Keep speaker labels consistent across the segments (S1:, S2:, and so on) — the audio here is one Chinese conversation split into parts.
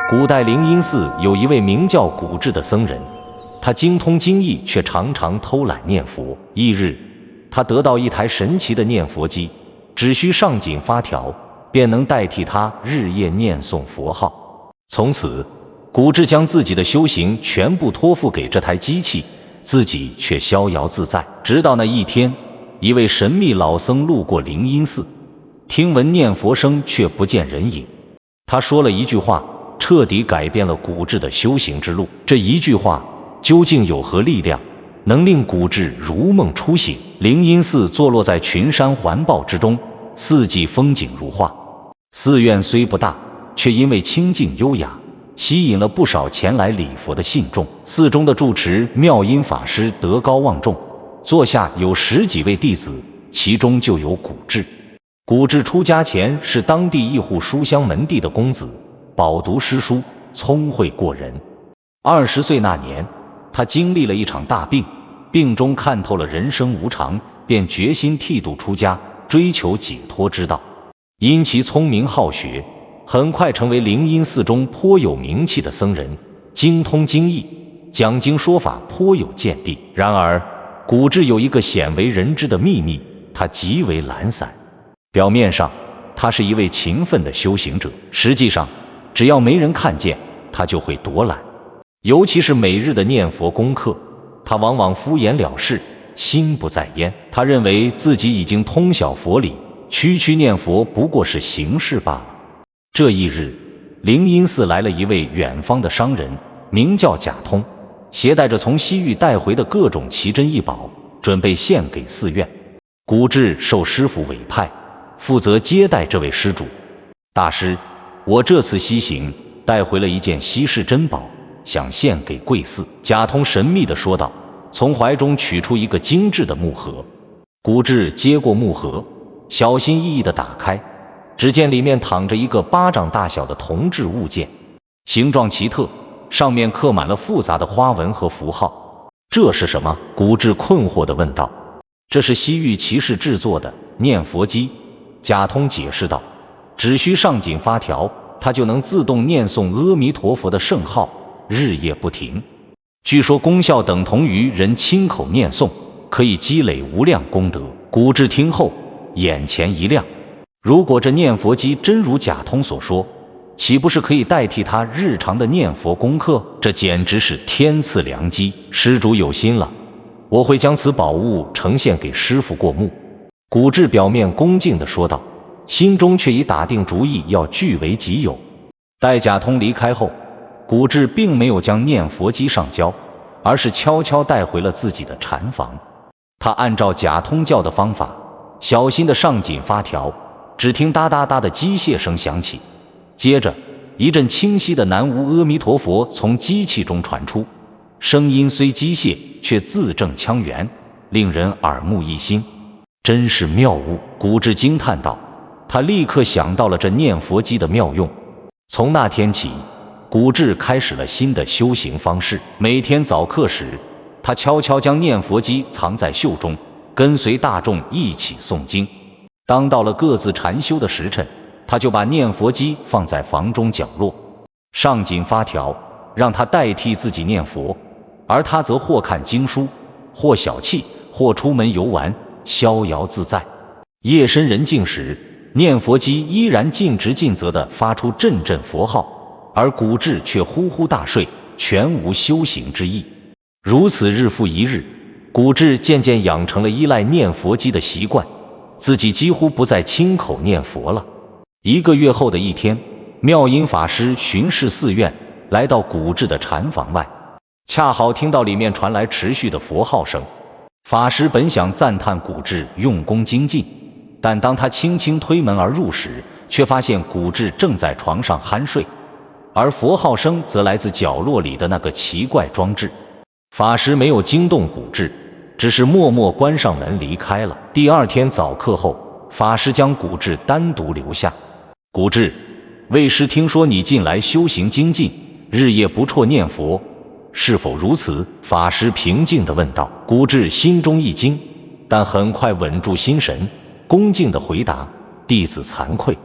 S1: 古代灵隐寺有一位名叫古智的僧人，他精通经义，却常常偷懒念佛。一日，他得到一台神奇的念佛机，只需上紧发条，便能代替他日夜念诵佛号。从此，古智将自己的修行全部托付给这台机器，自己却逍遥自在。直到那一天，一位神秘老僧路过灵隐寺，听闻念佛声却不见人影。他说了一句话，彻底改变了古智的修行之路。这一句话究竟有何力量，能令古智如梦初醒？灵隐寺坐落在群山环抱之中，四季风景如画。寺院虽不大，却因为清静优雅，吸引了不少前来礼佛的信众。寺中的住持妙音法师德高望重，座下有10几位弟子，其中就有古智。古智出家前是当地一户书香门第的公子，饱读诗书，聪慧过人。20岁那年，他经历了一场大病，病中看透了人生无常，便决心剃度出家，追求解脱之道。因其聪明好学，很快成为灵隐寺中颇有名气的僧人，精通经义，讲经说法颇有见地。然而，古智有一个鲜为人知的秘密，他极为懒散。表面上，他是一位勤奋的修行者，实际上，只要没人看见，他就会躲懒。尤其是每日的念佛功课，他往往敷衍了事，心不在焉。他认为自己已经通晓佛理，区区念佛不过是形式罢了。这一日，灵隐寺来了一位远方的商人，名叫贾通，携带着从西域带回的各种奇珍异宝，准备献给寺院。古智受师父委派，负责接待这位施主。大师，我这次西行带回了一件稀世珍宝，想献给贵寺。贾通神秘地说道，从怀中取出一个精致的木盒。古智接过木盒，小心翼翼地打开，只见里面躺着一个巴掌大小的铜制物件，形状奇特，上面刻满了复杂的花纹和符号。这是什么？古智困惑地问道。这是西域骑士制作的念佛机，贾通解释道，只需上紧发条，它就能自动念诵阿弥陀佛的圣号，日夜不停。据说功效等同于人亲口念诵，可以积累无量功德。古智听后眼前一亮，如果这念佛机真如贾通所说，岂不是可以代替他日常的念佛功课？这简直是天赐良机，施主有心了，我会将此宝物呈现给师父过目。古智表面恭敬地说道，心中却已打定主意要据为己有。待贾通离开后，古智并没有将念佛机上交，而是悄悄带回了自己的禅房。他按照贾通教的方法，小心地上紧发条，只听哒哒哒的机械声响起，接着一阵清晰的南无阿弥陀佛从机器中传出，声音虽机械，却字正腔圆，令人耳目一新，真是妙物。古智惊叹道，他立刻想到了这念佛机的妙用。从那天起，古智开始了新的修行方式。每天早课时，他悄悄将念佛机藏在袖中，跟随大众一起诵经。当到了各自禅修的时辰，他就把念佛机放在房中角落，上紧发条，让他代替自己念佛，而他则或看经书，或小憩，或出门游玩，逍遥自在。夜深人静时，念佛机依然尽职尽责地发出阵阵佛号，而古智却呼呼大睡，全无修行之意。如此日复一日，古智渐渐养成了依赖念佛机的习惯，自己几乎不再亲口念佛了。1个月后的一天，妙音法师巡视寺院，来到古智的禅房外，恰好听到里面传来持续的佛号声。法师本想赞叹古智用功精进，但当他轻轻推门而入时，却发现古智正在床上酣睡，而佛号声则来自角落里的那个奇怪装置。法师没有惊动古智，只是默默关上门离开了。第2天早课后，法师将古智单独留下。古智，为师听说你近来修行精进，日夜不辍念佛，是否如此？法师平静地问道。古智心中一惊，但很快稳住心神，恭敬地回答，弟子惭愧，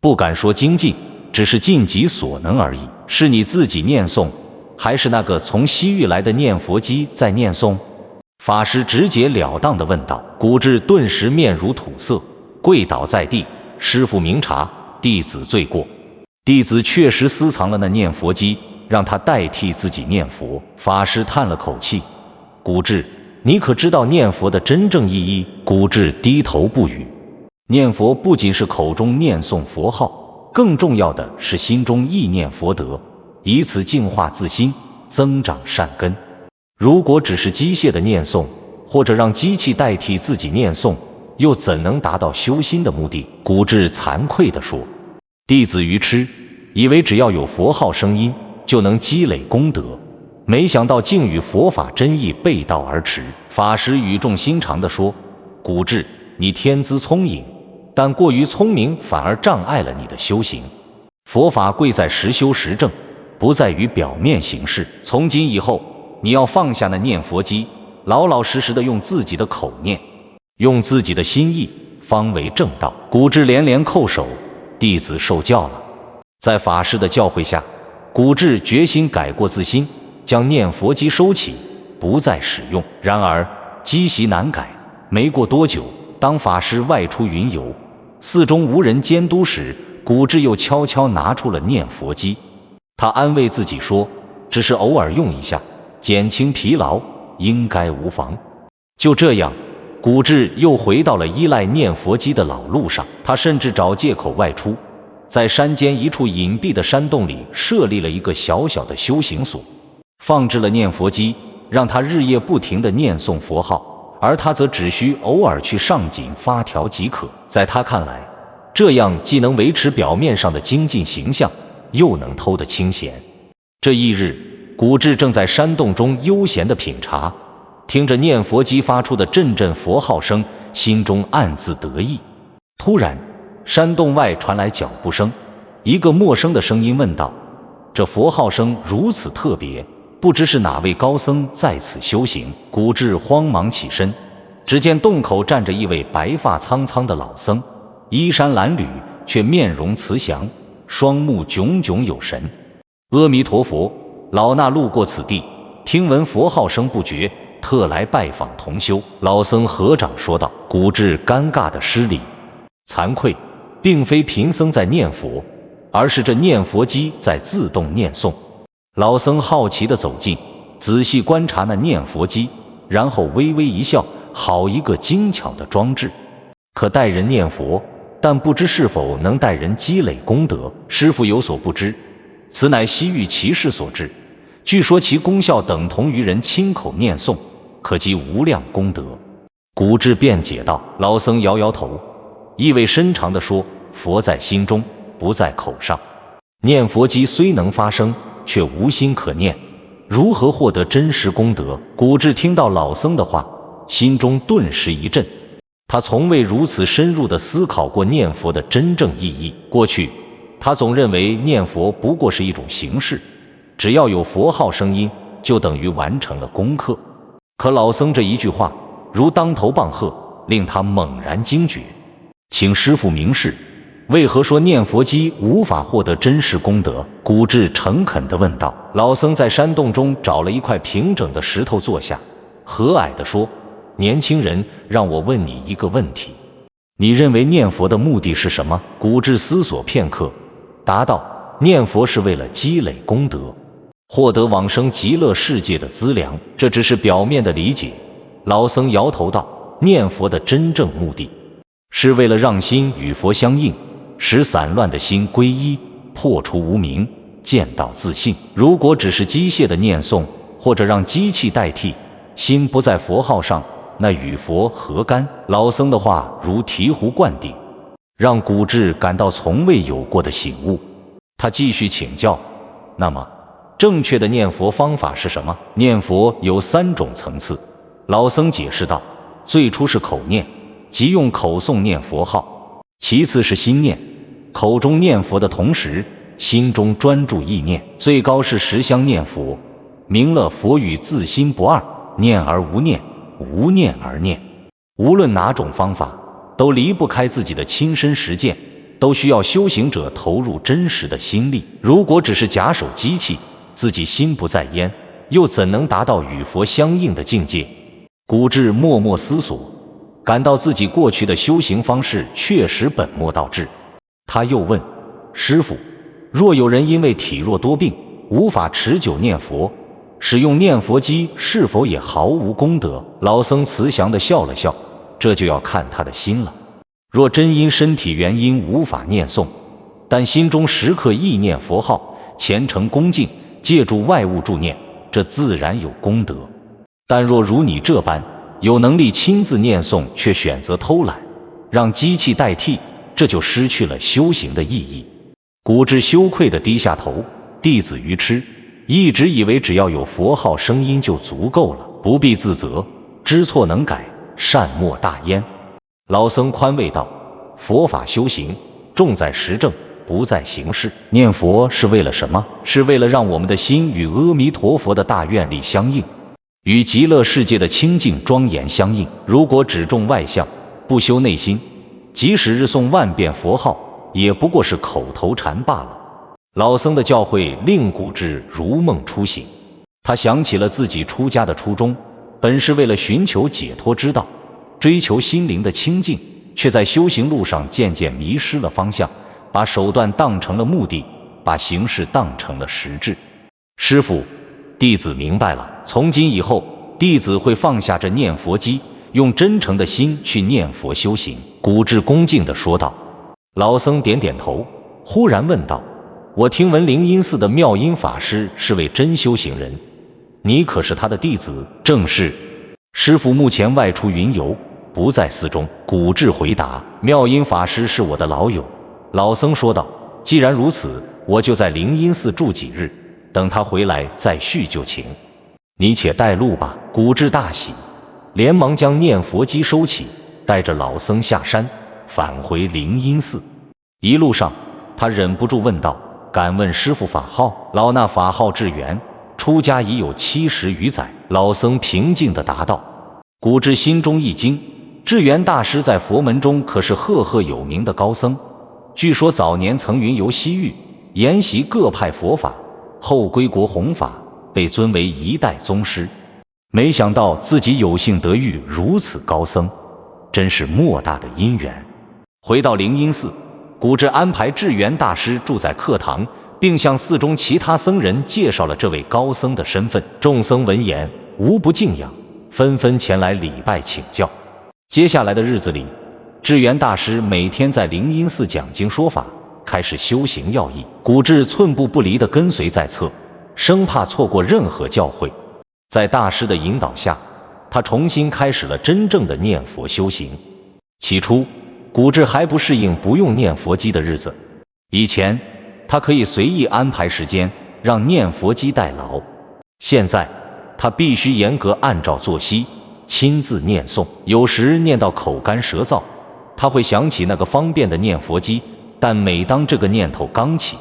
S1: 不敢说精进，只是尽己所能而已。是你自己念诵，还是那个从西域来的念佛机在念诵？法师直截了当地问道。古智顿时面如土色，跪倒在地。师父明察，弟子罪过。弟子确实私藏了那念佛机，让他代替自己念佛。法师叹了口气，古智，你可知道念佛的真正意义？古智低头不语。念佛不仅是口中念诵佛号，更重要的是心中意念佛德，以此净化自心，增长善根。如果只是机械的念诵，或者让机器代替自己念诵，又怎能达到修心的目的？古智惭愧地说，弟子愚痴，以为只要有佛号声音就能积累功德，没想到竟与佛法真意背道而驰。法师语重心长地说，古智，你天资聪颖，但过于聪明反而障碍了你的修行。佛法贵在实修实证，不在于表面形式。从今以后，你要放下那念佛机，老老实实的用自己的口念，用自己的心意，方为正道。古智连连叩首，弟子受教了。在法师的教诲下，古智决心改过自新，将念佛机收起，不再使用。然而积习难改，没过多久，当法师外出云游，寺中无人监督时，古智又悄悄拿出了念佛机。他安慰自己说，只是偶尔用一下，减轻疲劳，应该无妨。就这样，古智又回到了依赖念佛机的老路上。他甚至找借口外出，在山间一处隐蔽的山洞里设立了一个小小的修行所，放置了念佛机，让他日夜不停地念诵佛号，而他则只需偶尔去上紧发条即可。在他看来，这样既能维持表面上的精进形象，又能偷得清闲。这一日，古智正在山洞中悠闲地品茶，听着念佛机发出的阵阵佛号声，心中暗自得意。突然，山洞外传来脚步声，一个陌生的声音问道，这佛号声如此特别，不知是哪位高僧在此修行？古智慌忙起身，只见洞口站着一位白发苍苍的老僧，衣衫褴褛，却面容慈祥，双目炯炯有神。阿弥陀佛，老衲路过此地，听闻佛号声不绝，特来拜访同修。老僧合掌说道。古智尴尬的施礼，惭愧，并非贫僧在念佛，而是这念佛机在自动念诵。老僧好奇地走近，仔细观察那念佛机，然后微微一笑，好一个精巧的装置，可带人念佛，但不知是否能带人积累功德。师父有所不知，此乃西域奇士所制，据说其功效等同于人亲口念诵，可积无量功德。古智辩解道。老僧摇摇头，意味深长地说，佛在心中，不在口上。念佛机虽能发声，却无心可念，如何获得真实功德？古智听到老僧的话，心中顿时一震。他从未如此深入地思考过念佛的真正意义。过去他总认为念佛不过是一种形式，只要有佛号声音，就等于完成了功课。可老僧这一句话如当头棒喝，令他猛然惊觉。请师父明示，为何说念佛机无法获得真实功德？古智诚恳地问道。老僧在山洞中找了一块平整的石头坐下，和蔼地说，年轻人，让我问你一个问题，你认为念佛的目的是什么？古智思索片刻，答道，念佛是为了积累功德，获得往生极乐世界的资粮。这只是表面的理解。老僧摇头道，念佛的真正目的是为了让心与佛相应，使散乱的心归一，破除无明，见到自性。如果只是机械的念诵，或者让机器代替，心不在佛号上，那与佛何干？老僧的话如醍醐灌顶，让古智感到从未有过的醒悟。他继续请教，那么正确的念佛方法是什么？念佛有3种层次。老僧解释道，最初是口念，即用口诵念佛号，其次是心念，口中念佛的同时，心中专注意念，最高是实相念佛，明了佛与自心不二，念而无念，无念而念。无论哪种方法，都离不开自己的亲身实践，都需要修行者投入真实的心力。如果只是假手机器，自己心不在焉，又怎能达到与佛相应的境界？古智默默思索，感到自己过去的修行方式确实本末倒置。他又问师父，若有人因为体弱多病，无法持久念佛，使用念佛机是否也毫无功德？老僧慈祥地笑了笑，这就要看他的心了。若真因身体原因无法念诵，但心中时刻意念佛号，虔诚恭敬，借助外物助念，这自然有功德。但若如你这般有能力亲自念诵，却选择偷懒，让机器代替，这就失去了修行的意义。古智羞愧地低下头，弟子愚痴，一直以为只要有佛号声音就足够了，不必自责，知错能改，善莫大焉。老僧宽慰道，佛法修行重在实证，不在形式。念佛是为了什么？是为了让我们的心与阿弥陀佛的大愿力相应，与极乐世界的清净庄严相应。如果只重外相，不修内心，即使日诵万遍佛号，也不过是口头禅罢了。老僧的教诲令古智如梦初醒，他想起了自己出家的初衷，本是为了寻求解脱之道，追求心灵的清净，却在修行路上渐渐迷失了方向，把手段当成了目的，把形式当成了实质。师父，弟子明白了，从今以后，弟子会放下这念佛机，用真诚的心去念佛修行。古智恭敬地说道。老僧点点头，忽然问道，我听闻灵音寺的妙音法师是位真修行人，你可是他的弟子？正是。师父目前外出云游，不在寺中。古智回答。妙音法师是我的老友。老僧说道，既然如此，我就在灵音寺住几日，等他回来再叙旧情。你且带路吧。古智大喜，连忙将念佛机收起，带着老僧下山，返回灵音寺。一路上，他忍不住问道，敢问师父法号？老衲法号智圆，出家已有70余载。老僧平静地答道。古智心中一惊，智圆大师在佛门中可是赫赫有名的高僧，据说早年曾云游西域，研习各派佛法，后归国弘法，被尊为一代宗师。没想到自己有幸得遇如此高僧，真是莫大的因缘。回到灵音寺，古智安排智圆大师住在课堂，并向寺中其他僧人介绍了这位高僧的身份。众僧闻言无不敬仰，纷纷前来礼拜请教。接下来的日子里，智圆大师每天在灵音寺讲经说法，开始修行要义。古智寸步不离地跟随在侧，生怕错过任何教诲。在大师的引导下，他重新开始了真正的念佛修行。起初，古智还不适应不用念佛机的日子。以前，他可以随意安排时间，让念佛机代劳。现在，他必须严格按照作息，亲自念诵。有时念到口干舌燥，他会想起那个方便的念佛机，但每当这个念头刚起，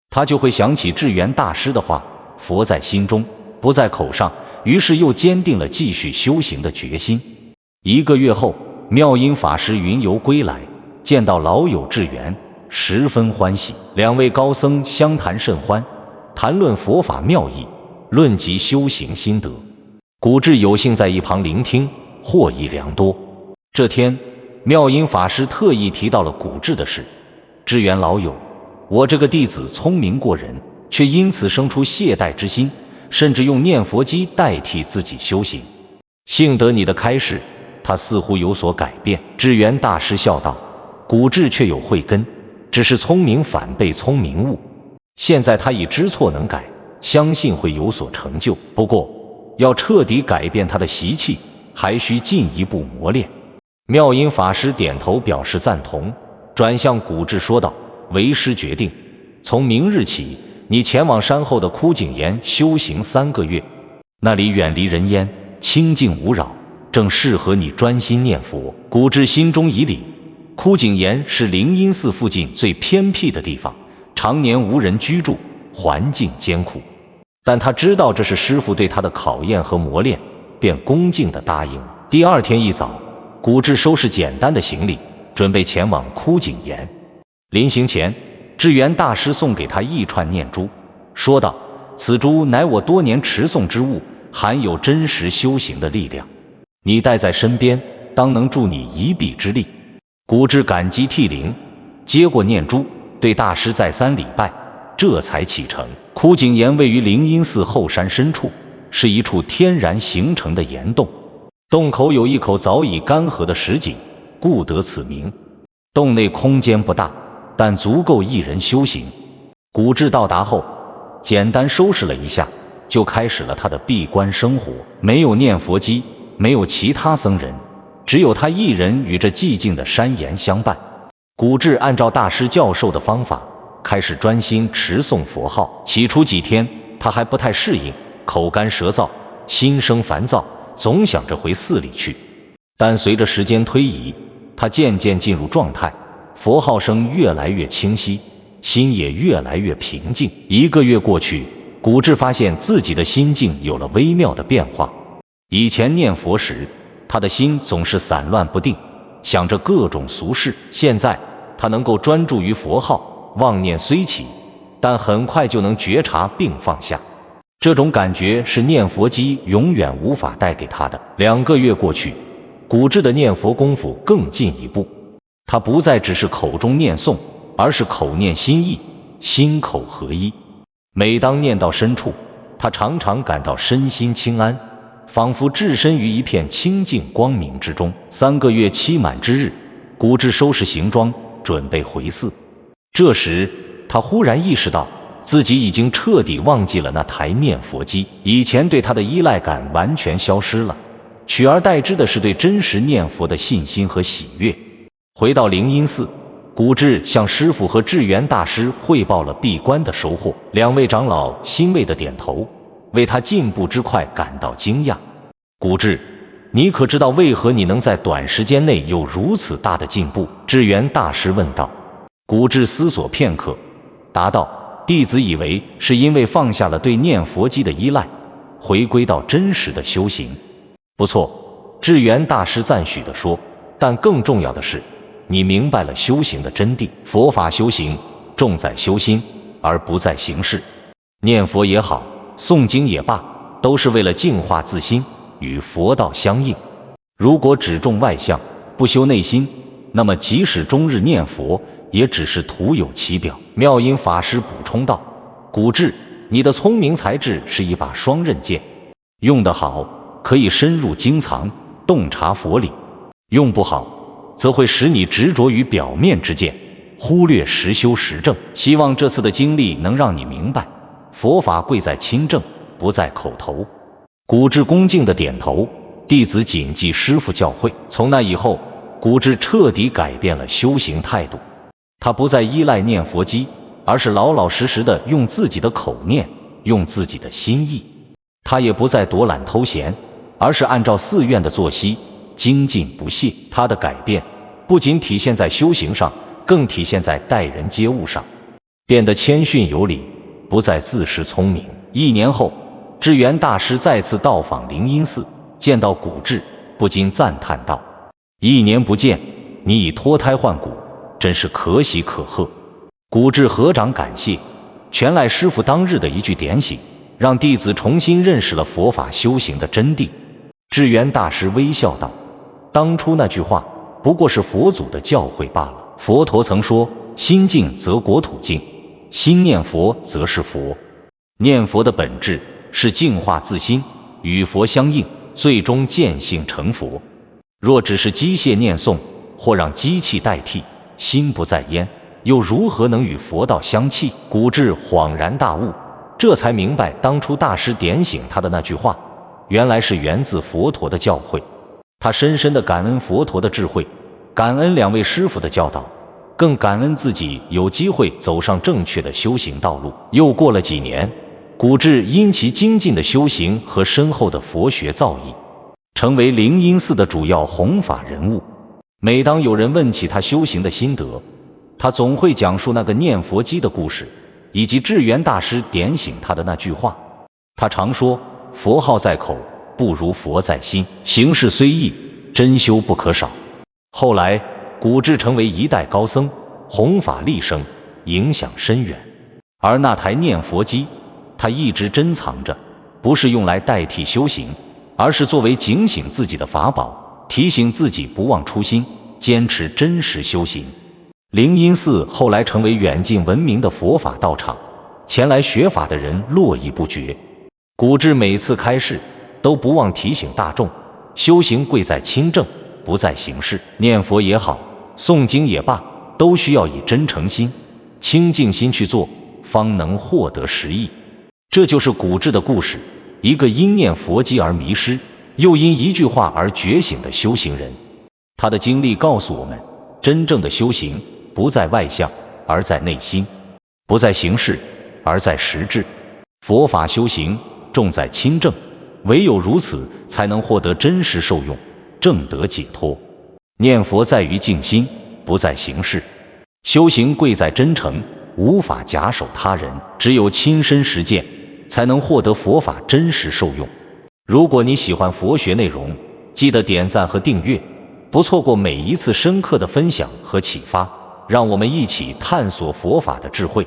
S1: 他就会想起智圆大师的话，佛在心中，不在口上，于是又坚定了继续修行的决心。1个月后，妙音法师云游归来，见到老友智圆，十分欢喜。2位高僧相谈甚欢，谈论佛法妙义，论及修行心得。古智有幸在一旁聆听，获益良多。这天，妙音法师特意提到了古智的事。智圆老友，我这个弟子聪明过人，却因此生出懈怠之心，甚至用念佛机代替自己修行。幸得你的开示，他似乎有所改变。智圆大师笑道，古智却有慧根，只是聪明反被聪明误。现在他已知错能改，相信会有所成就。不过，要彻底改变他的习气，还需进一步磨练。妙音法师点头表示赞同，转向古智说道，为师决定，从明日起，你前往山后的枯井岩修行3个月，那里远离人烟，清净无扰，正适合你专心念佛。古智心中已理，枯井岩是灵音寺附近最偏僻的地方，常年无人居住，环境艰苦。但他知道这是师父对他的考验和磨练，便恭敬地答应了。第2天一早，古智收拾简单的行李，准备前往枯井岩。临行前，智圆大师送给他一串念珠，说道：“此珠乃我多年持诵之物，含有真实修行的力量，你带在身边，当能助你一臂之力。”古智感激涕零，接过念珠，对大师再三礼拜，这才启程。枯井岩位于灵隐寺后山深处，是一处天然形成的岩洞，洞口有一口早已干涸的石井，故得此名。洞内空间不大，但足够一人修行。古智到达后，简单收拾了一下，就开始了他的闭关生活。没有念佛机，没有其他僧人，只有他一人与这寂静的山岩相伴。古智按照大师教授的方法，开始专心持诵佛号。起初几天，他还不太适应，口干舌燥，心生烦躁，总想着回寺里去。但随着时间推移，他渐渐进入状态，佛号声越来越清晰，心也越来越平静。1个月过去，古智发现自己的心境有了微妙的变化。以前念佛时，他的心总是散乱不定，想着各种俗事。现在他能够专注于佛号，妄念虽起，但很快就能觉察并放下。这种感觉是念佛机永远无法带给他的。2个月过去，古智的念佛功夫更进一步，他不再只是口中念诵，而是口念心意，心口合一。每当念到深处，他常常感到身心清安，仿佛置身于一片清净光明之中。3个月期满之日，古智收拾行装，准备回寺。这时，他忽然意识到自己已经彻底忘记了那台念佛机，以前对他的依赖感完全消失了，取而代之的是对真实念佛的信心和喜悦。回到灵隐寺，古智向师父和智圆大师汇报了闭关的收获。2位长老欣慰地点头，为他进步之快感到惊讶。古智，你可知道为何你能在短时间内有如此大的进步？智圆大师问道。古智思索片刻，答道：弟子以为是因为放下了对念佛机的依赖，回归到真实的修行。不错，智圆大师赞许地说，但更重要的是，你明白了修行的真谛。佛法修行重在修心，而不在形式。念佛也好，诵经也罢，都是为了净化自心，与佛道相应。如果只重外相，不修内心，那么即使终日念佛，也只是徒有其表。妙音法师补充道：古智，你的聪明才智是一把双刃剑，用得好，可以深入经藏，洞察佛理；用不好，则会使你执着于表面之见，忽略实修实证。希望这次的经历能让你明白，佛法贵在亲证，不在口头。古智恭敬地点头，弟子谨记师父教诲。从那以后，古智彻底改变了修行态度，他不再依赖念佛机，而是老老实实地用自己的口念，用自己的心意。他也不再躲懒偷闲，而是按照寺院的作息，精进不懈。他的改变不仅体现在修行上，更体现在待人接物上，变得谦逊有礼，不再自恃聪明。1年后，智圆大师再次到访灵隐寺，见到古智，不禁赞叹道：1年不见，你已脱胎换骨，真是可喜可贺。古智合掌感谢，全赖师父当日的一句点醒，让弟子重新认识了佛法修行的真谛。智圆大师微笑道：当初那句话不过是佛祖的教诲罢了。佛陀曾说，心静则国土静，心念佛则是佛。念佛的本质是净化自心，与佛相应，最终见性成佛。若只是机械念诵，或让机器代替，心不在焉，又如何能与佛道相契？古智恍然大悟，这才明白当初大师点醒他的那句话，原来是源自佛陀的教诲。他深深地感恩佛陀的智慧，感恩2位师父的教导，更感恩自己有机会走上正确的修行道路。又过了几年，古智因其精进的修行和深厚的佛学造诣，成为灵隐寺的主要弘法人物。每当有人问起他修行的心得，他总会讲述那个念佛机的故事，以及智圆大师点醒他的那句话。他常说，佛号在口，不如佛在心，行事虽易，真修不可少。后来古智成为一代高僧，弘法利生，影响深远。而那台念佛机，它一直珍藏着，不是用来代替修行，而是作为警醒自己的法宝，提醒自己不忘初心，坚持真实修行。灵隐寺后来成为远近闻名的佛法道场，前来学法的人络绎不绝。古智每次开示都不忘提醒大众，修行贵在亲证，不在形式。念佛也好，诵经也罢，都需要以真诚心、清净心去做，方能获得实益。这就是古智的故事，一个因念佛机而迷失，又因一句话而觉醒的修行人。他的经历告诉我们，真正的修行不在外相，而在内心；不在形式，而在实质。佛法修行重在亲证，唯有如此，才能获得真实受用，正得解脱。念佛在于静心，不在形式。修行贵在真诚，无法假手他人，只有亲身实践，才能获得佛法真实受用。如果你喜欢佛学内容，记得点赞和订阅，不错过每一次深刻的分享和启发。让我们一起探索佛法的智慧。